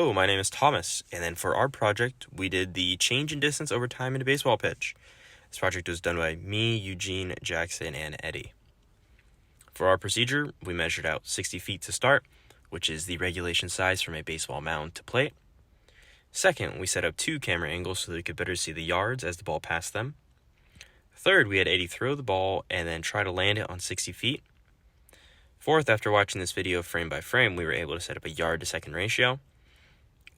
Oh, my name is Thomas, and then for our project, we did the change in distance over time in a baseball pitch. This project was done by me, Eugene, Jackson, and Eddie. For our procedure, we measured out 60 feet to start, which is the regulation size from a baseball mound to plate. Second, we set up 2 camera angles so that we could better see the yards as the ball passed them. Third, we had Eddie throw the ball and then try to land it on 60 feet. Fourth, after watching this video frame by frame, we were able to set up a yard to second ratio.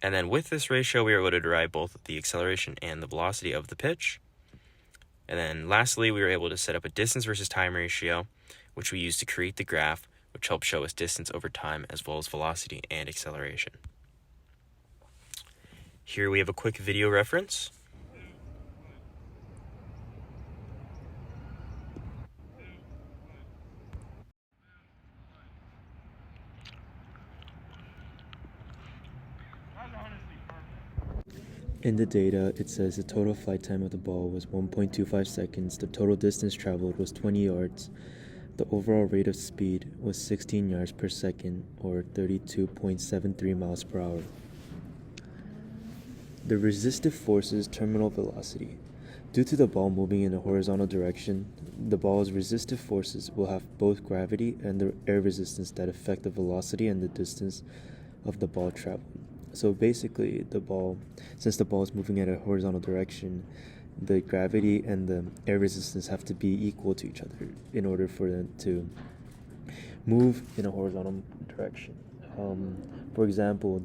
And then with this ratio, we were able to derive both the acceleration and the velocity of the pitch. And then lastly, we were able to set up a distance versus time ratio, which we used to create the graph, which helps show us distance over time as well as velocity and acceleration. Here we have a quick video reference. In the data, it says the total flight time of the ball was 1.25 seconds, the total distance traveled was 20 yards, the overall rate of speed was 16 yards per second, or 32.73 miles per hour. The resistive force is terminal velocity. Due to the ball moving in a horizontal direction, the ball's resistive forces will have both gravity and the air resistance that affect the velocity and the distance of the ball traveled. So basically, since the ball is moving at a horizontal direction, the gravity and the air resistance have to be equal to each other in order for them to move in a horizontal direction. For example,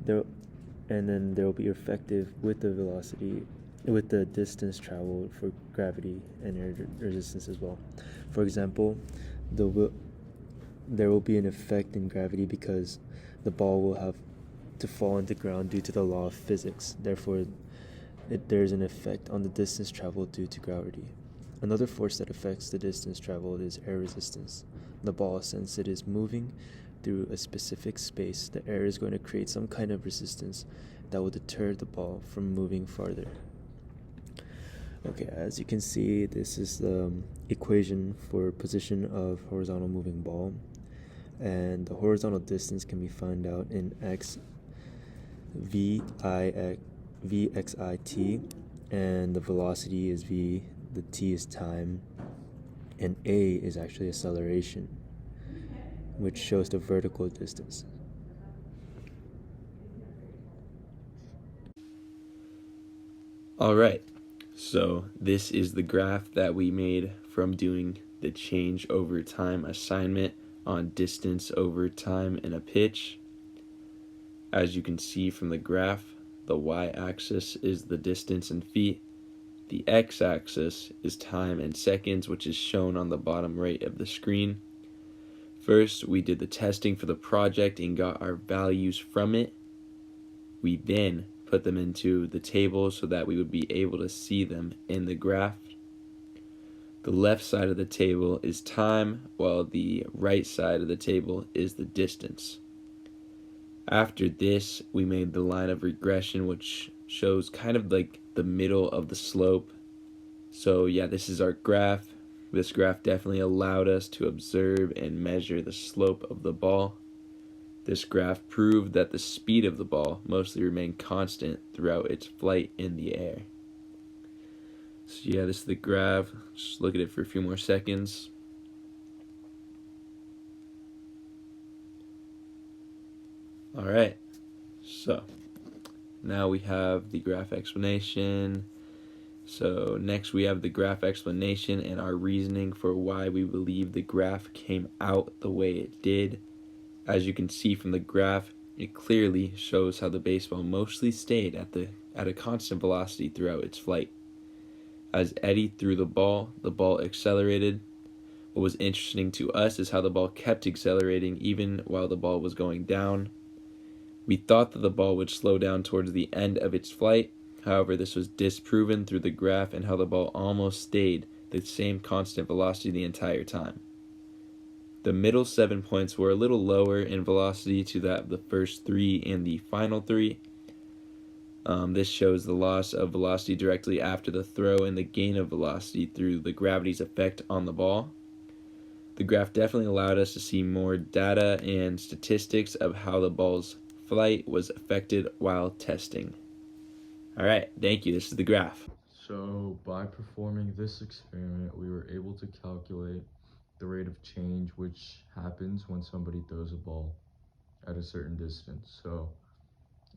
there will be effective with the velocity, with the distance traveled for gravity and air resistance as well. For example, there will be an effect in gravity because the ball will have to fall into ground due to the law of physics. Therefore, there's an effect on the distance traveled due to gravity. Another force that affects the distance traveled is air resistance. The ball, since it is moving through a specific space, the air is going to create some kind of resistance that will deter the ball from moving farther. Okay, as you can see, this is the equation for position of horizontal moving ball, and the horizontal distance can be found out in x vxit, and the velocity is v, the t is time, and a is actually acceleration, which shows the vertical distance. Alright, so this is the graph that we made from doing the change over time assignment on distance over time in a pitch. As you can see from the graph, the y-axis is the distance in feet, the x-axis is time in seconds, which is shown on the bottom right of the screen. First, we did the testing for the project and got our values from it. We then put them into the table so that we would be able to see them in the graph. The left side of the table is time, while the right side of the table is the distance. After this, we made the line of regression, which shows kind of like the middle of the slope. So yeah, this is our graph. This graph definitely allowed us to observe and measure the slope of the ball. This graph proved that the speed of the ball mostly remained constant throughout its flight in the air. So yeah, this is the graph. Just look at it for a few more seconds. Alright, so now we have the graph explanation. So next we have the graph explanation and our reasoning for why we believe the graph came out the way it did. As you can see from the graph, it clearly shows how the baseball mostly stayed at a constant velocity throughout its flight. As Eddie threw the ball accelerated. What was interesting to us is how the ball kept accelerating even while the ball was going down. We thought that the ball would slow down towards the end of its flight. However, this was disproven through the graph and how the ball almost stayed the same constant velocity the entire time. The middle 7 points were a little lower in velocity to that of the first 3 and the final 3. This shows the loss of velocity directly after the throw and the gain of velocity through the gravity's effect on the ball. The graph definitely allowed us to see more data and statistics of how the ball's flight was affected while testing. All right, thank you. This is the graph. So, by performing this experiment, we were able to calculate the rate of change which happens when somebody throws a ball at a certain distance. So,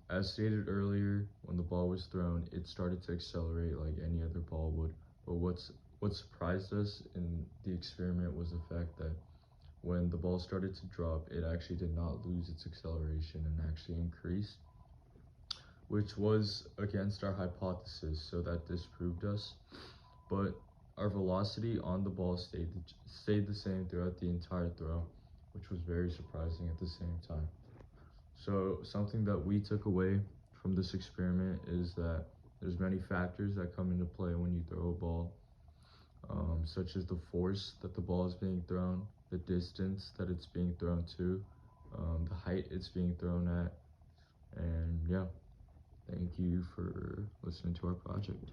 as stated earlier, when the ball was thrown, it started to accelerate like any other ball would. But what surprised us in the experiment was the fact that when the ball started to drop, it actually did not lose its acceleration and actually increased, which was against our hypothesis, so that disproved us. But our velocity on the ball stayed the same throughout the entire throw, which was very surprising at the same time. So something that we took away from this experiment is that there's many factors that come into play when you throw a ball, such as the force that the ball is being thrown, the distance that it's being thrown to, the height it's being thrown at, and yeah, thank you for listening to our project.